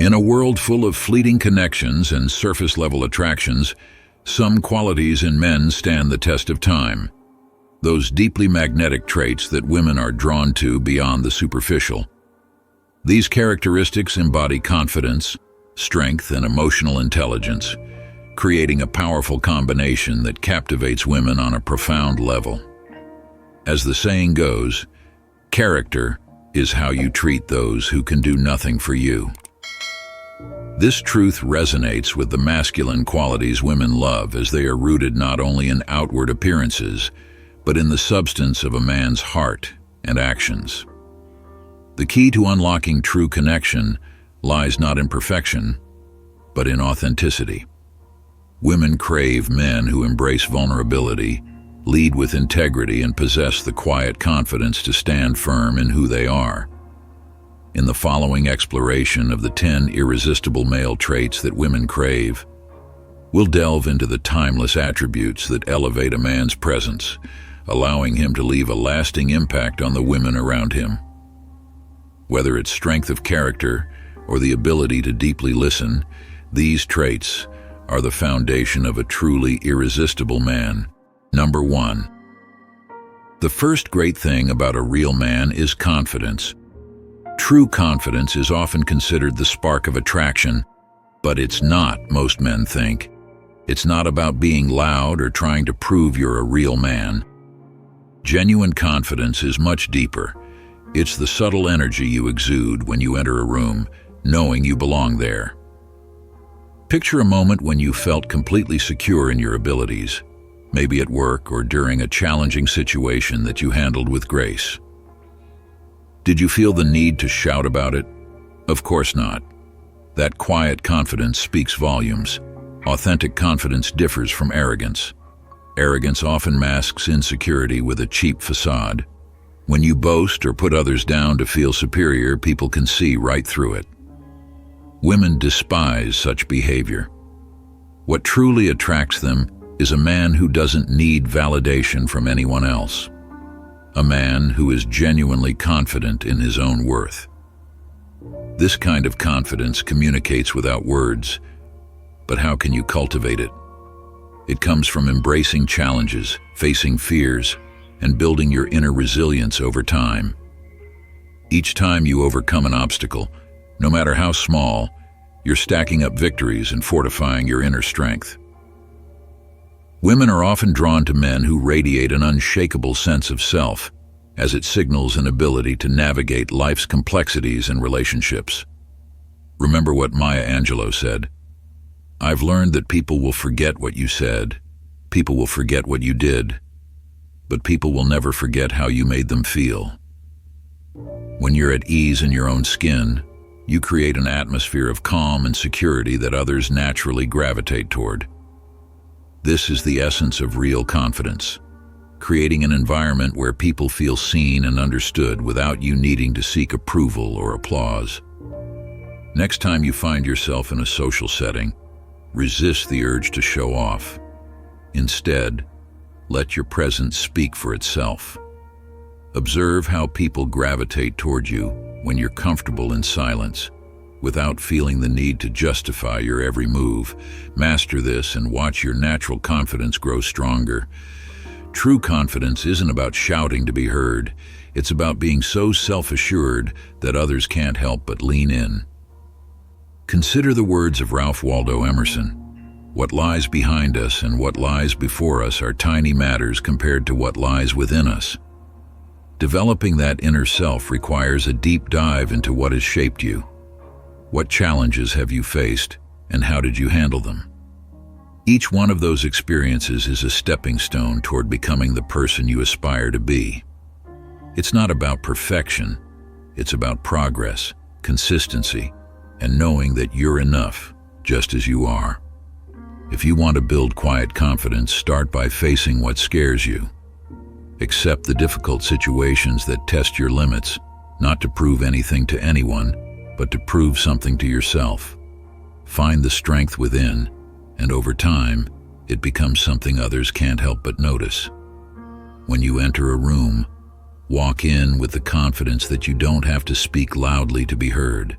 In a world full of fleeting connections and surface-level attractions, some qualities in men stand the test of time. Those deeply magnetic traits that women are drawn to beyond the superficial. These characteristics embody confidence, strength, and emotional intelligence, creating a powerful combination that captivates women on a profound level. As the saying goes, character is how you treat those who can do nothing for you. This truth resonates with the masculine qualities women love, as they are rooted not only in outward appearances, but in the substance of a man's heart and actions. The key to unlocking true connection lies not in perfection, but in authenticity. Women crave men who embrace vulnerability, lead with integrity, and possess the quiet confidence to stand firm in who they are. In the following exploration of the 10 irresistible male traits that women crave, we'll delve into the timeless attributes that elevate a man's presence, allowing him to leave a lasting impact on the women around him. Whether it's strength of character or the ability to deeply listen, these traits are the foundation of a truly irresistible man. Number 1. The first great thing about a real man is confidence. True confidence is often considered the spark of attraction, but it's not, most men think. It's not about being loud or trying to prove you're a real man. Genuine confidence is much deeper. It's the subtle energy you exude when you enter a room, knowing you belong there. Picture a moment when you felt completely secure in your abilities, maybe at work or during a challenging situation that you handled with grace. Did you feel the need to shout about it? Of course not. That quiet confidence speaks volumes. Authentic confidence differs from arrogance. Arrogance often masks insecurity with a cheap facade. When you boast or put others down to feel superior, people can see right through it. Women despise such behavior. What truly attracts them is a man who doesn't need validation from anyone else. A man who is genuinely confident in his own worth. This kind of confidence communicates without words, but how can you cultivate it? It comes from embracing challenges, facing fears, and building your inner resilience over time. Each time you overcome an obstacle, no matter how small, you're stacking up victories and fortifying your inner strength. Women are often drawn to men who radiate an unshakable sense of self, as it signals an ability to navigate life's complexities and relationships. Remember what Maya Angelou said, "I've learned that people will forget what you said, people will forget what you did, but people will never forget how you made them feel." When you're at ease in your own skin, you create an atmosphere of calm and security that others naturally gravitate toward. This is the essence of real confidence, creating an environment where people feel seen and understood without you needing to seek approval or applause. Next time you find yourself in a social setting, resist the urge to show off. Instead, let your presence speak for itself. Observe how people gravitate toward you when you're comfortable in silence, without feeling the need to justify your every move. Master this and watch your natural confidence grow stronger. True confidence isn't about shouting to be heard. It's about being so self-assured that others can't help but lean in. Consider the words of Ralph Waldo Emerson. What lies behind us and what lies before us are tiny matters compared to what lies within us. Developing that inner self requires a deep dive into what has shaped you. What challenges have you faced, and how did you handle them? Each one of those experiences is a stepping stone toward becoming the person you aspire to be. It's not about perfection, it's about progress, consistency, and knowing that you're enough, just as you are. If you want to build quiet confidence, start by facing what scares you. Accept the difficult situations that test your limits, not to prove anything to anyone, but to prove something to yourself. Find the strength within, and over time, it becomes something others can't help but notice. When you enter a room, walk in with the confidence that you don't have to speak loudly to be heard.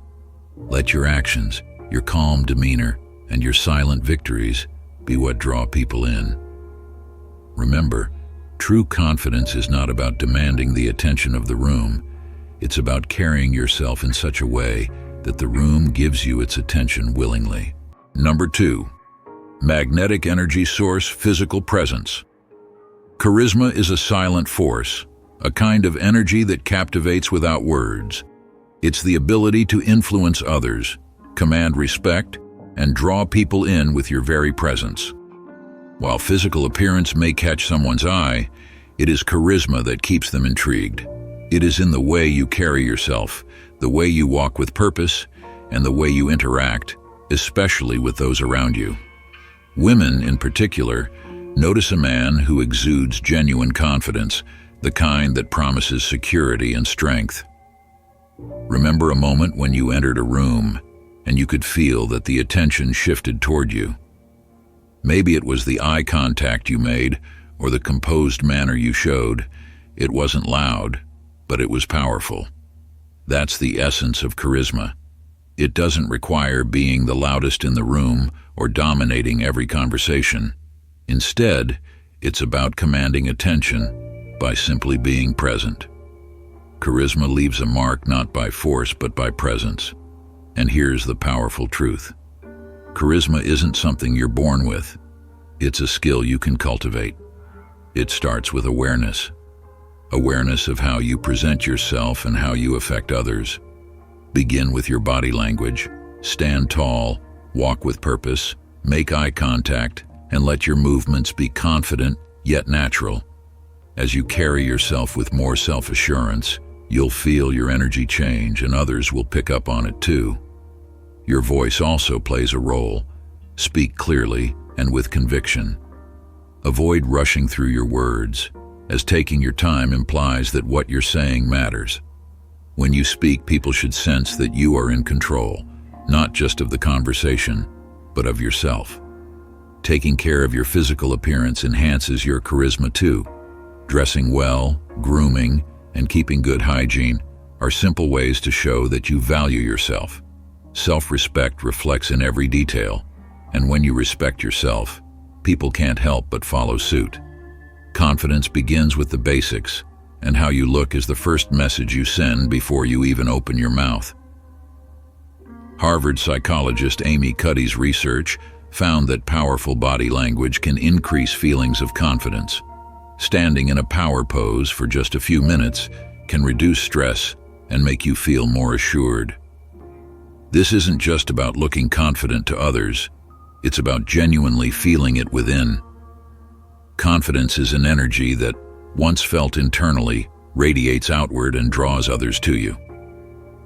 Let your actions, your calm demeanor, and your silent victories be what draw people in. Remember, true confidence is not about demanding the attention of the room. It's about carrying yourself in such a way that the room gives you its attention willingly. Number 2. Magnetic energy source, physical presence. Charisma is a silent force, a kind of energy that captivates without words. It's the ability to influence others, command respect, and draw people in with your very presence. While physical appearance may catch someone's eye, it is charisma that keeps them intrigued. It is in the way you carry yourself, the way you walk with purpose, and the way you interact, especially with those around you. Women, in particular, notice a man who exudes genuine confidence, the kind that promises security and strength. Remember a moment when you entered a room and you could feel that the attention shifted toward you. Maybe it was the eye contact you made or the composed manner you showed. It wasn't loud, but it was powerful. That's the essence of charisma. It doesn't require being the loudest in the room or dominating every conversation. Instead, it's about commanding attention by simply being present. Charisma leaves a mark not by force but by presence. And here's the powerful truth. Charisma isn't something you're born with. It's a skill you can cultivate. It starts with awareness. Awareness of how you present yourself and how you affect others. Begin with your body language. Stand tall, walk with purpose, make eye contact, and let your movements be confident yet natural. As you carry yourself with more self-assurance, you'll feel your energy change and others will pick up on it too. Your voice also plays a role. Speak clearly and with conviction. Avoid rushing through your words, as taking your time implies that what you're saying matters. When you speak, people should sense that you are in control, not just of the conversation, but of yourself. Taking care of your physical appearance enhances your charisma too. Dressing well, grooming, and keeping good hygiene are simple ways to show that you value yourself. Self-respect reflects in every detail, and when you respect yourself, people can't help but follow suit. Confidence begins with the basics, and how you look is the first message you send before you even open your mouth. Harvard psychologist Amy Cuddy's research found that powerful body language can increase feelings of confidence. Standing in a power pose for just a few minutes can reduce stress and make you feel more assured. This isn't just about looking confident to others, it's about genuinely feeling it within. Confidence is an energy that, once felt internally, radiates outward and draws others to you.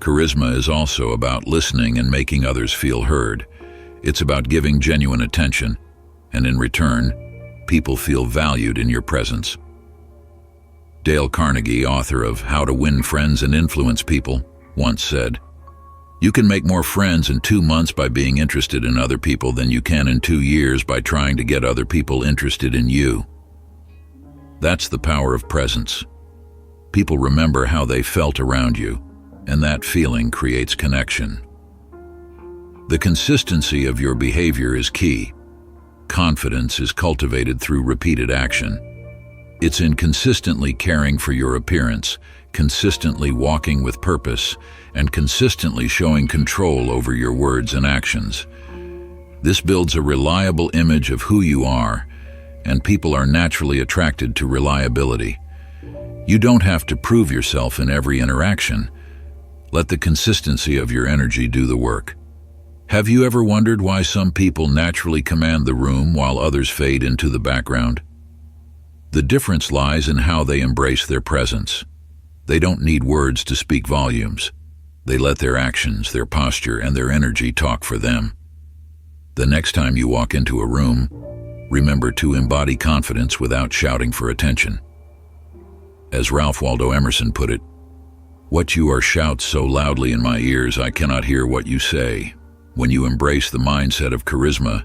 Charisma is also about listening and making others feel heard. It's about giving genuine attention, and in return, people feel valued in your presence. Dale Carnegie, author of How to Win Friends and Influence People, once said, "You can make more friends in 2 months by being interested in other people than you can in 2 years by trying to get other people interested in you." That's the power of presence. People remember how they felt around you, and that feeling creates connection. The consistency of your behavior is key. Confidence is cultivated through repeated action. It's in consistently caring for your appearance, consistently walking with purpose, and consistently showing control over your words and actions. This builds a reliable image of who you are, and people are naturally attracted to reliability. You don't have to prove yourself in every interaction. Let the consistency of your energy do the work. Have you ever wondered why some people naturally command the room while others fade into the background? The difference lies in how they embrace their presence. They don't need words to speak volumes. They let their actions, their posture, and their energy talk for them. The next time you walk into a room, remember to embody confidence without shouting for attention. As Ralph Waldo Emerson put it, "What you are shouts so loudly in my ears I cannot hear what you say." When you embrace the mindset of charisma,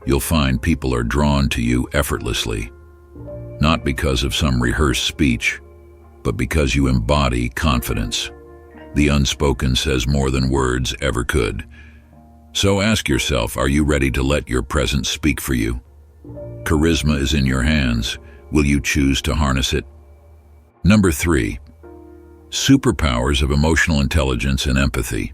you'll find people are drawn to you effortlessly, not because of some rehearsed speech, but because you embody confidence. The unspoken says more than words ever could. So ask yourself, are you ready to let your presence speak for you? Charisma is in your hands. Will you choose to harness it? Number 3. Superpowers of emotional intelligence and empathy.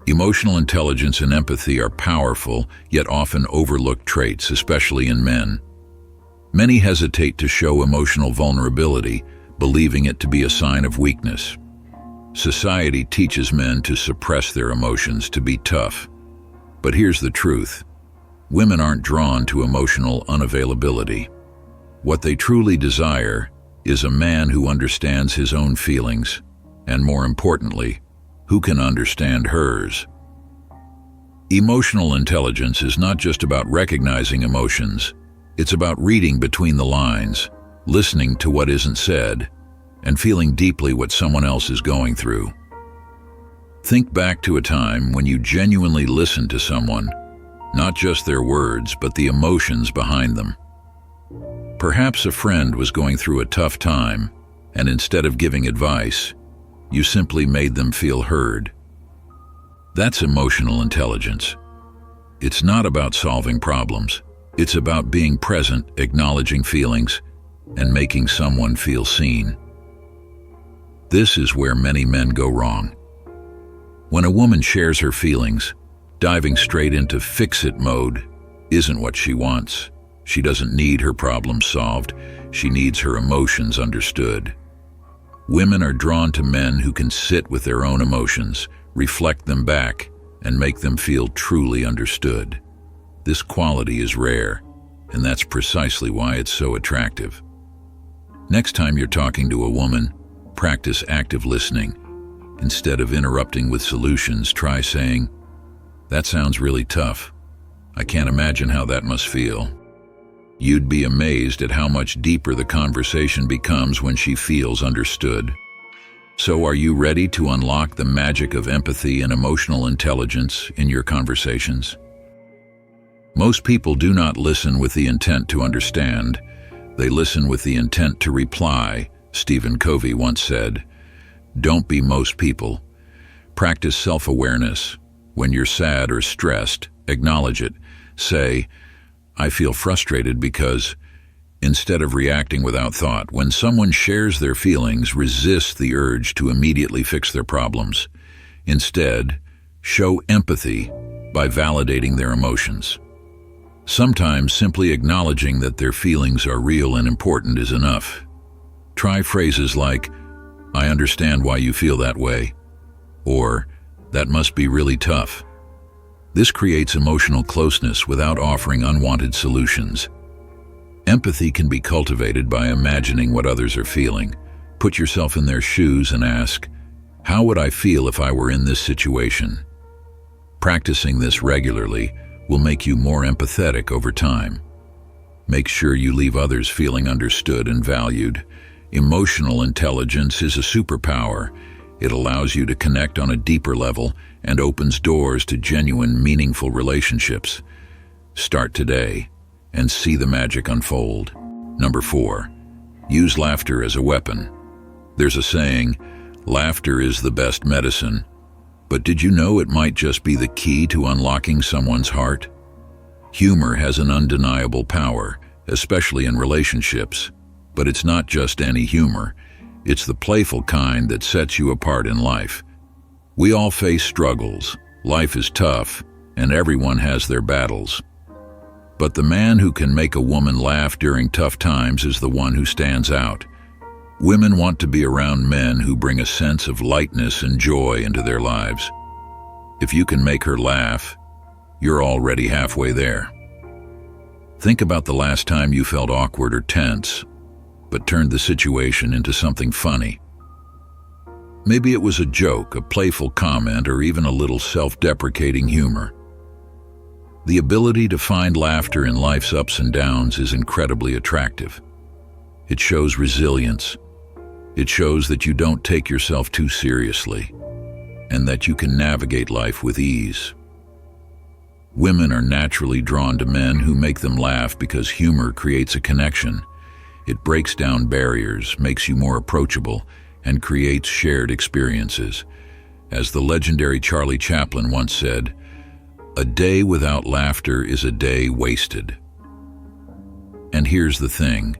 Emotional intelligence and empathy are powerful, yet often overlooked traits, especially in men. Many hesitate to show emotional vulnerability, believing it to be a sign of weakness. Society teaches men to suppress their emotions, to be tough. But here's the truth. Women aren't drawn to emotional unavailability. What they truly desire is a man who understands his own feelings, and more importantly, who can understand hers. Emotional intelligence is not just about recognizing emotions. It's about reading between the lines, listening to what isn't said, and feeling deeply what someone else is going through. Think back to a time when you genuinely listened to someone, not just their words, but the emotions behind them. Perhaps a friend was going through a tough time, and instead of giving advice, you simply made them feel heard. That's emotional intelligence. It's not about solving problems. It's about being present, acknowledging feelings, and making someone feel seen. This is where many men go wrong. When a woman shares her feelings, diving straight into fix-it mode isn't what she wants. She doesn't need her problems solved. She needs her emotions understood. Women are drawn to men who can sit with their own emotions, reflect them back, and make them feel truly understood. This quality is rare, and that's precisely why it's so attractive. Next time you're talking to a woman, practice active listening. Instead of interrupting with solutions, try saying, "That sounds really tough. I can't imagine how that must feel." You'd be amazed at how much deeper the conversation becomes when she feels understood. So are you ready to unlock the magic of empathy and emotional intelligence in your conversations? Most people do not listen with the intent to understand. They listen with the intent to reply, Stephen Covey once said. Don't be most people. Practice self-awareness. When you're sad or stressed, acknowledge it. Say, "I feel frustrated because," instead of reacting without thought. When someone shares their feelings, resist the urge to immediately fix their problems. Instead, show empathy by validating their emotions. Sometimes simply acknowledging that their feelings are real and important is enough. Try phrases like, "I understand why you feel that way," or "That must be really tough." This creates emotional closeness without offering unwanted solutions. Empathy can be cultivated by imagining what others are feeling. Put yourself in their shoes and ask, "How would I feel if I were in this situation?" Practicing this regularly will make you more empathetic over time. Make sure you leave others feeling understood and valued. Emotional intelligence is a superpower. It allows you to connect on a deeper level and opens doors to genuine, meaningful relationships. Start today and see the magic unfold. Number 4, use laughter as a weapon. There's a saying, laughter is the best medicine. But did you know it might just be the key to unlocking someone's heart? Humor has an undeniable power, especially in relationships. But it's not just any humor. It's the playful kind that sets you apart in life. We all face struggles. Life is tough, and everyone has their battles. But the man who can make a woman laugh during tough times is the one who stands out. Women want to be around men who bring a sense of lightness and joy into their lives. If you can make her laugh, you're already halfway there. Think about the last time you felt awkward or tense, but turned the situation into something funny. Maybe it was a joke, a playful comment, or even a little self-deprecating humor. The ability to find laughter in life's ups and downs is incredibly attractive. It shows resilience. It shows that you don't take yourself too seriously, and that you can navigate life with ease. Women are naturally drawn to men who make them laugh because humor creates a connection. It breaks down barriers, makes you more approachable, and creates shared experiences. As the legendary Charlie Chaplin once said, "A day without laughter is a day wasted." And here's the thing,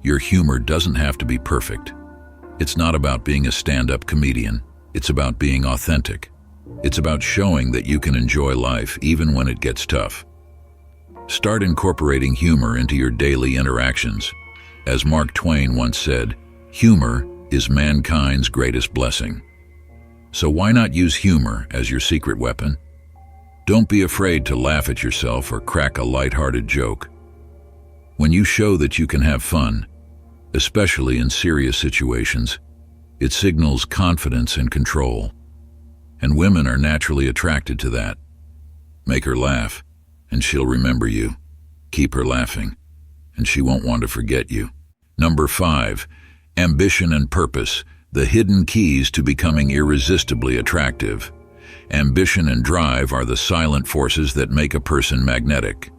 your humor doesn't have to be perfect. It's not about being a stand-up comedian. It's about being authentic. It's about showing that you can enjoy life even when it gets tough. Start incorporating humor into your daily interactions. As Mark Twain once said, humor is mankind's greatest blessing. So why not use humor as your secret weapon? Don't be afraid to laugh at yourself or crack a lighthearted joke. When you show that you can have fun, especially in serious situations, it signals confidence and control. And women are naturally attracted to that. Make her laugh, and she'll remember you. Keep her laughing, and she won't want to forget you. Number 5, ambition and purpose, the hidden keys to becoming irresistibly attractive. Ambition and drive are the silent forces that make a person magnetic.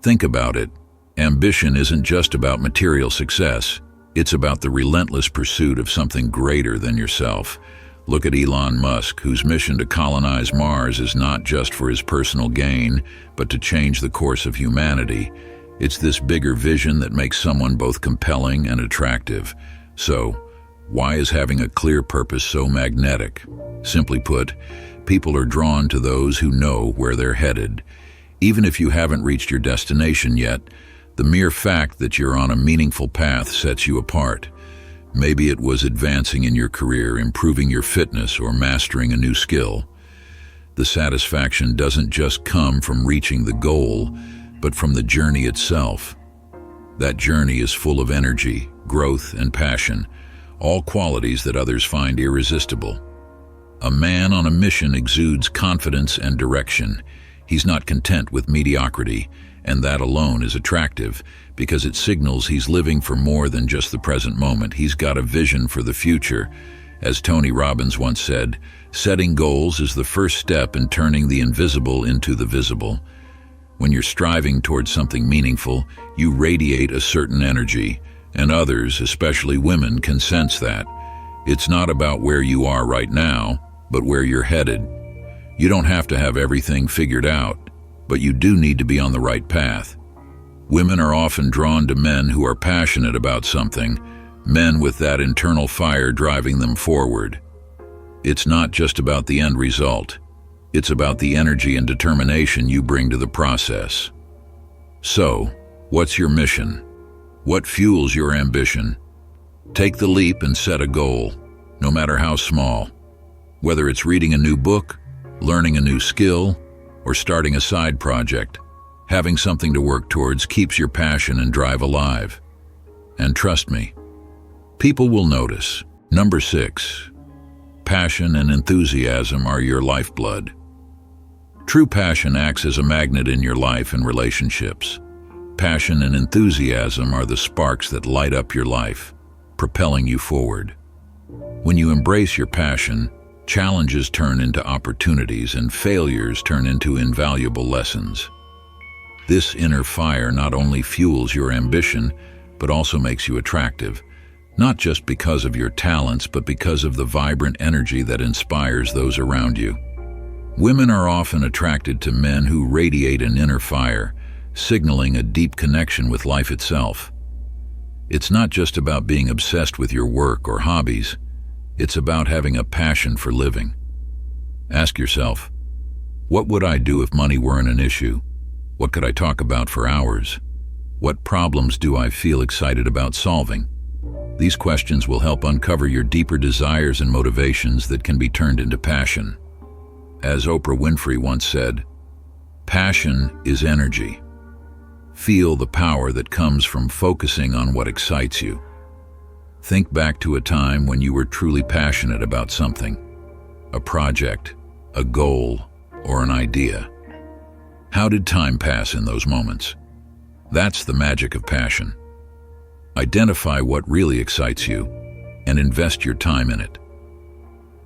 Think about it. Ambition isn't just about material success. It's about the relentless pursuit of something greater than yourself. Look at Elon Musk, whose mission to colonize Mars is not just for his personal gain, but to change the course of humanity. It's this bigger vision that makes someone both compelling and attractive. So, why is having a clear purpose so magnetic? Simply put, people are drawn to those who know where they're headed. Even if you haven't reached your destination yet, the mere fact that you're on a meaningful path sets you apart. Maybe it was advancing in your career, improving your fitness, or mastering a new skill. The satisfaction doesn't just come from reaching the goal, but from the journey itself. That journey is full of energy, growth, and passion, all qualities that others find irresistible. A man on a mission exudes confidence and direction. He's not content with mediocrity, and that alone is attractive because it signals he's living for more than just the present moment. He's got a vision for the future. As Tony Robbins once said, setting goals is the first step in turning the invisible into the visible. When you're striving towards something meaningful, you radiate a certain energy, and others, especially women, can sense that. It's not about where you are right now, but where you're headed. You don't have to have everything figured out, but you do need to be on the right path. Women are often drawn to men who are passionate about something, men with that internal fire driving them forward. It's not just about the end result. It's about the energy and determination you bring to the process. So, what's your mission? What fuels your ambition? Take the leap and set a goal, no matter how small. Whether it's reading a new book, learning a new skill, or starting a side project, having something to work towards keeps your passion and drive alive. And trust me, people will notice. Number 6, passion and enthusiasm are your lifeblood. True passion acts as a magnet in your life and relationships. Passion and enthusiasm are the sparks that light up your life, propelling you forward. When you embrace your passion, challenges turn into opportunities and failures turn into invaluable lessons. This inner fire not only fuels your ambition, but also makes you attractive, not just because of your talents, but because of the vibrant energy that inspires those around you. Women are often attracted to men who radiate an inner fire, signaling a deep connection with life itself. It's not just about being obsessed with your work or hobbies. It's about having a passion for living. Ask yourself, what would I do if money weren't an issue? What could I talk about for hours? What problems do I feel excited about solving? These questions will help uncover your deeper desires and motivations that can be turned into passion. As Oprah Winfrey once said, passion is energy. Feel the power that comes from focusing on what excites you. Think back to a time when you were truly passionate about something, a project, a goal, or an idea. How did time pass in those moments? That's the magic of passion. Identify what really excites you and invest your time in it.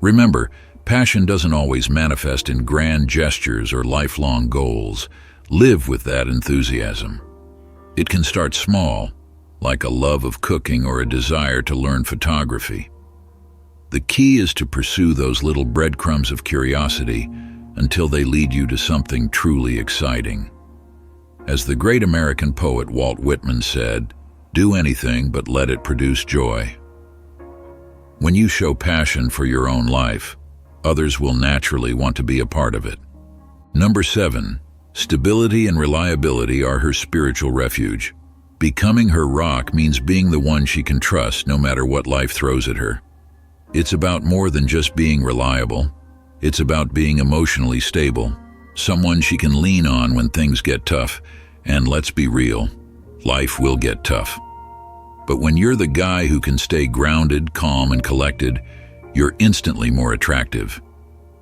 Remember, passion doesn't always manifest in grand gestures or lifelong goals. Live with that enthusiasm. It can start small, like a love of cooking or a desire to learn photography. The key is to pursue those little breadcrumbs of curiosity until they lead you to something truly exciting. As the great American poet Walt Whitman said, "Do anything but let it produce joy." When you show passion for your own life, others will naturally want to be a part of it. Number 7. Stability and reliability are her spiritual refuge. Becoming her rock means being the one she can trust no matter what life throws at her. It's about more than just being reliable. It's about being emotionally stable, someone she can lean on when things get tough. And let's be real, life will get tough. But when you're the guy who can stay grounded, calm, and collected, you're instantly more attractive.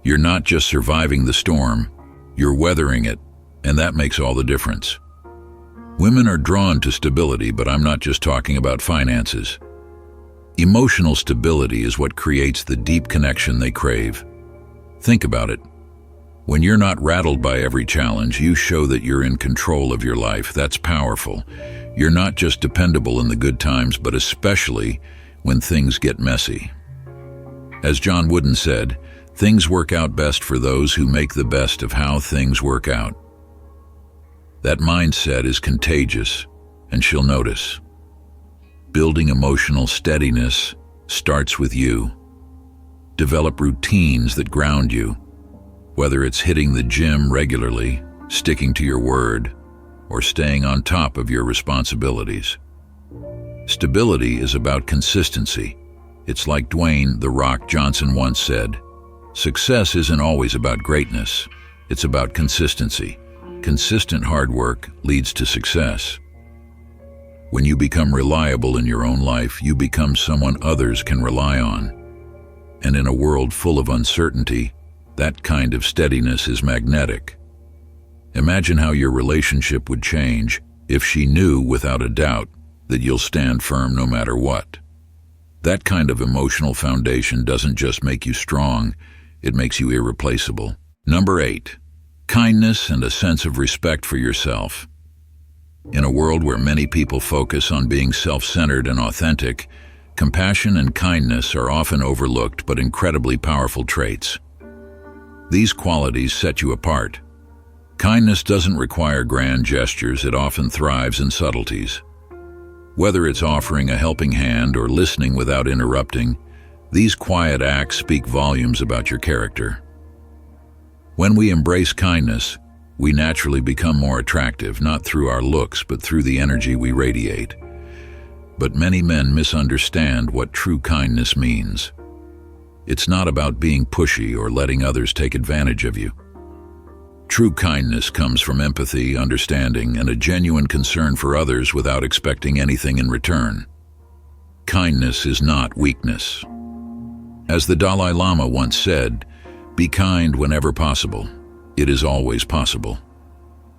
You're not just surviving the storm, you're weathering it, and that makes all the difference. Women are drawn to stability, but I'm not just talking about finances. Emotional stability is what creates the deep connection they crave. Think about it. When you're not rattled by every challenge, you show that you're in control of your life. That's powerful. You're not just dependable in the good times, but especially when things get messy. As John Wooden said, things work out best for those who make the best of how things work out. That mindset is contagious, and she'll notice. Building emotional steadiness starts with you. Develop routines that ground you, whether it's hitting the gym regularly, sticking to your word, or staying on top of your responsibilities. Stability is about consistency. It's like Dwayne "The Rock" Johnson once said, "Success isn't always about greatness, it's about consistency. Consistent hard work leads to success." When you become reliable in your own life, you become someone others can rely on. And in a world full of uncertainty, that kind of steadiness is magnetic. Imagine how your relationship would change if she knew without a doubt that you'll stand firm no matter what. That kind of emotional foundation doesn't just make you strong, it makes you irreplaceable. Number 8. Kindness and a sense of respect for yourself. In a world where many people focus on being self-centered and authentic, compassion and kindness are often overlooked but incredibly powerful traits. These qualities set you apart. Kindness doesn't require grand gestures, it often thrives in subtleties. Whether it's offering a helping hand or listening without interrupting, these quiet acts speak volumes about your character. When we embrace kindness, we naturally become more attractive, not through our looks, but through the energy we radiate. But many men misunderstand what true kindness means. It's not about being pushy or letting others take advantage of you. True kindness comes from empathy, understanding, and a genuine concern for others without expecting anything in return. Kindness is not weakness. As the Dalai Lama once said, "Be kind whenever possible. It is always possible."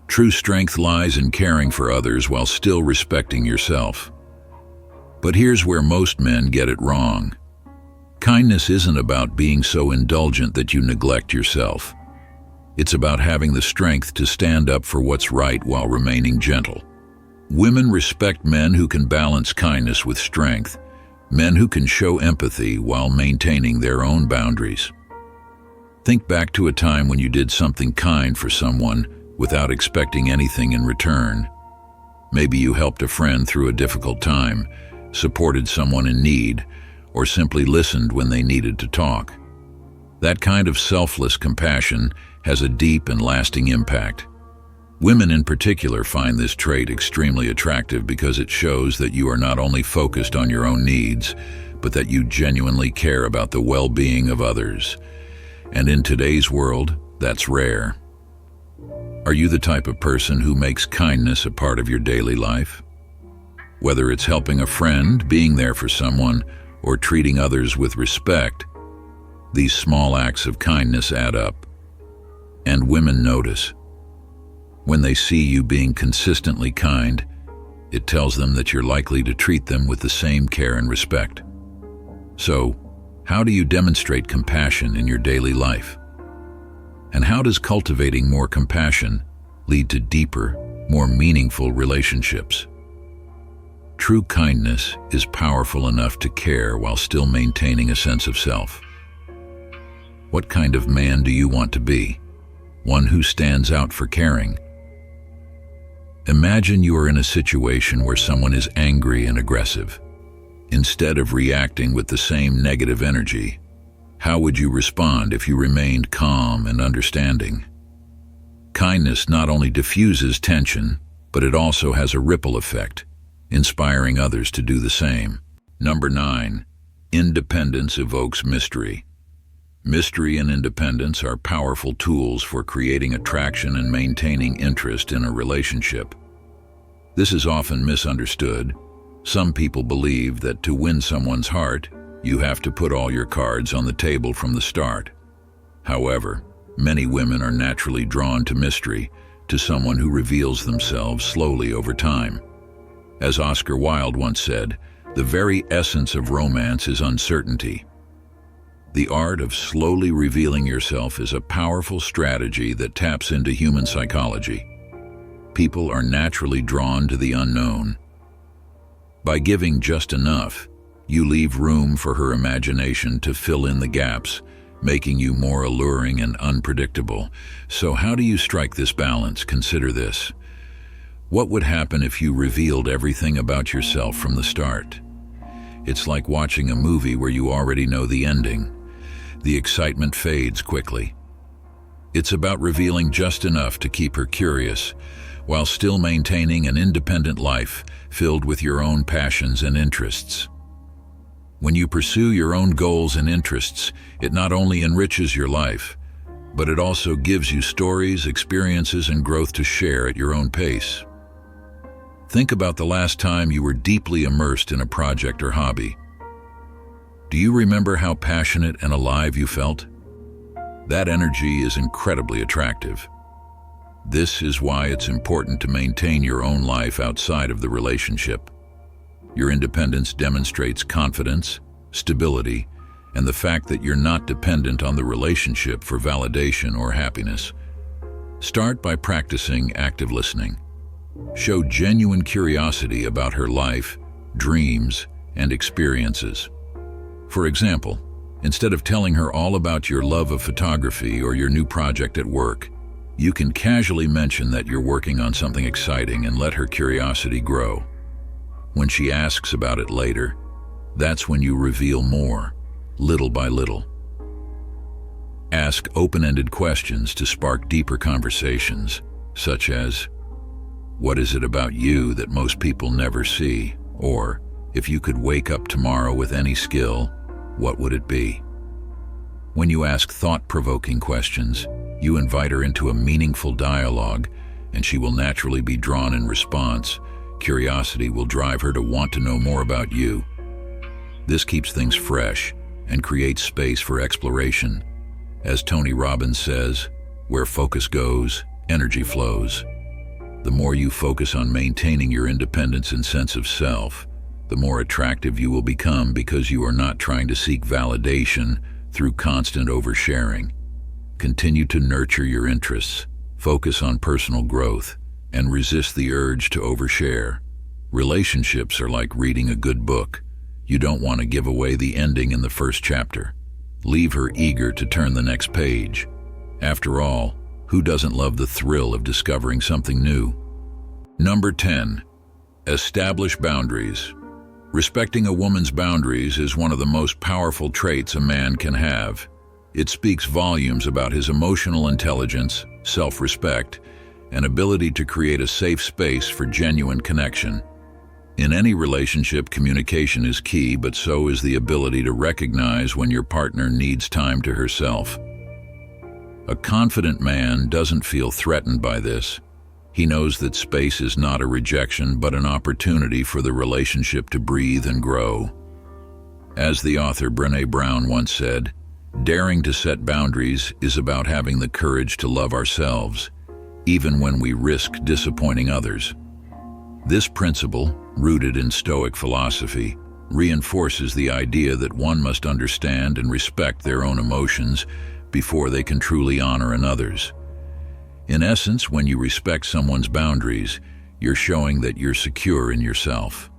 True strength lies in caring for others while still respecting yourself. But here's where most men get it wrong. Kindness isn't about being so indulgent that you neglect yourself. It's about having the strength to stand up for what's right while remaining gentle. Women respect men who can balance kindness with strength, men who can show empathy while maintaining their own boundaries. Think back to a time when you did something kind for someone without expecting anything in return. Maybe you helped a friend through a difficult time, supported someone in need, or simply listened when they needed to talk. That kind of selfless compassion has a deep and lasting impact. Women in particular find this trait extremely attractive because it shows that you are not only focused on your own needs, but that you genuinely care about the well-being of others. And in today's world, that's rare. Are you the type of person who makes kindness a part of your daily life? Whether it's helping a friend, being there for someone, or treating others with respect, these small acts of kindness add up. And women notice. When they see you being consistently kind, it tells them that you're likely to treat them with the same care and respect. So, how do you demonstrate compassion in your daily life? And how does cultivating more compassion lead to deeper, more meaningful relationships? True kindness is powerful enough to care while still maintaining a sense of self. What kind of man do you want to be? One who stands out for caring. Imagine you are in a situation where someone is angry and aggressive. Instead of reacting with the same negative energy, how would you respond if you remained calm and understanding? Kindness not only diffuses tension, but it also has a ripple effect, inspiring others to do the same. Number 9. Independence evokes mystery. Mystery and independence are powerful tools for creating attraction and maintaining interest in a relationship. This is often misunderstood. Some people believe that to win someone's heart, you have to put all your cards on the table from the start. However, many women are naturally drawn to mystery, to someone who reveals themselves slowly over time. As Oscar Wilde once said, the very essence of romance is uncertainty. The art of slowly revealing yourself is a powerful strategy that taps into human psychology. People are naturally drawn to the unknown. By giving just enough, you leave room for her imagination to fill in the gaps, making you more alluring and unpredictable. So how do you strike this balance? Consider this. What would happen if you revealed everything about yourself from the start? It's like watching a movie where you already know the ending. The excitement fades quickly. It's about revealing just enough to keep her curious, while still maintaining an independent life filled with your own passions and interests. When you pursue your own goals and interests, it not only enriches your life, but it also gives you stories, experiences, and growth to share at your own pace. Think about the last time you were deeply immersed in a project or hobby. Do you remember how passionate and alive you felt? That energy is incredibly attractive. This is why it's important to maintain your own life outside of the relationship. Your independence demonstrates confidence, stability, and the fact that you're not dependent on the relationship for validation or happiness. Start by practicing active listening. Show genuine curiosity about her life, dreams, and experiences. For example, instead of telling her all about your love of photography or your new project at work, you can casually mention that you're working on something exciting and let her curiosity grow. When she asks about it later, that's when you reveal more, little by little. Ask open-ended questions to spark deeper conversations, such as, "What is it about you that most people never see?" Or, "If you could wake up tomorrow with any skill, what would it be?" When you ask thought-provoking questions, you invite her into a meaningful dialogue, and she will naturally be drawn in response. Curiosity will drive her to want to know more about you. This keeps things fresh and creates space for exploration. As Tony Robbins says, where focus goes, energy flows. The more you focus on maintaining your independence and sense of self, the more attractive you will become because you are not trying to seek validation through constant oversharing. Continue to nurture your interests, focus on personal growth, and resist the urge to overshare. Relationships are like reading a good book. You don't want to give away the ending in the first chapter. Leave her eager to turn the next page. After all, who doesn't love the thrill of discovering something new? Number 10. Establish boundaries. Respecting a woman's boundaries is one of the most powerful traits a man can have. It speaks volumes about his emotional intelligence, self-respect, and ability to create a safe space for genuine connection. In any relationship, communication is key, but so is the ability to recognize when your partner needs time to herself. A confident man doesn't feel threatened by this. He knows that space is not a rejection, but an opportunity for the relationship to breathe and grow. As the author Brené Brown once said, daring to set boundaries is about having the courage to love ourselves, even when we risk disappointing others. This principle, rooted in Stoic philosophy, reinforces the idea that one must understand and respect their own emotions before they can truly honor another's. In essence, when you respect someone's boundaries, you're showing that you're secure in yourself.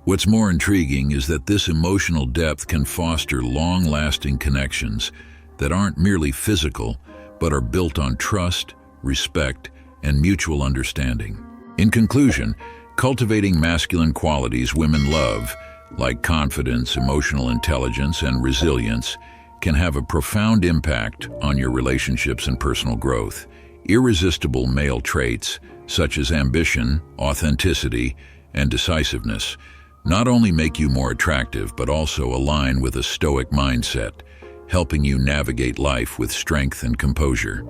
What's more intriguing is that this emotional depth can foster long-lasting connections that aren't merely physical, but are built on trust, respect, and mutual understanding. In conclusion, cultivating masculine qualities women love, like confidence, emotional intelligence, and resilience, can have a profound impact on your relationships and personal growth. Irresistible male traits, such as ambition, authenticity, and decisiveness, not only make you more attractive, but also align with a stoic mindset, helping you navigate life with strength and composure.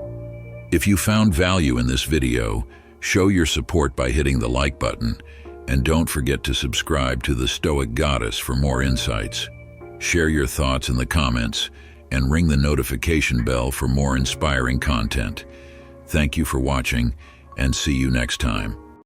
If you found value in this video, show your support by hitting the like button, and don't forget to subscribe to the Stoic Goddess for more insights. Share your thoughts in the comments, and ring the notification bell for more inspiring content. Thank you for watching, and see you next time.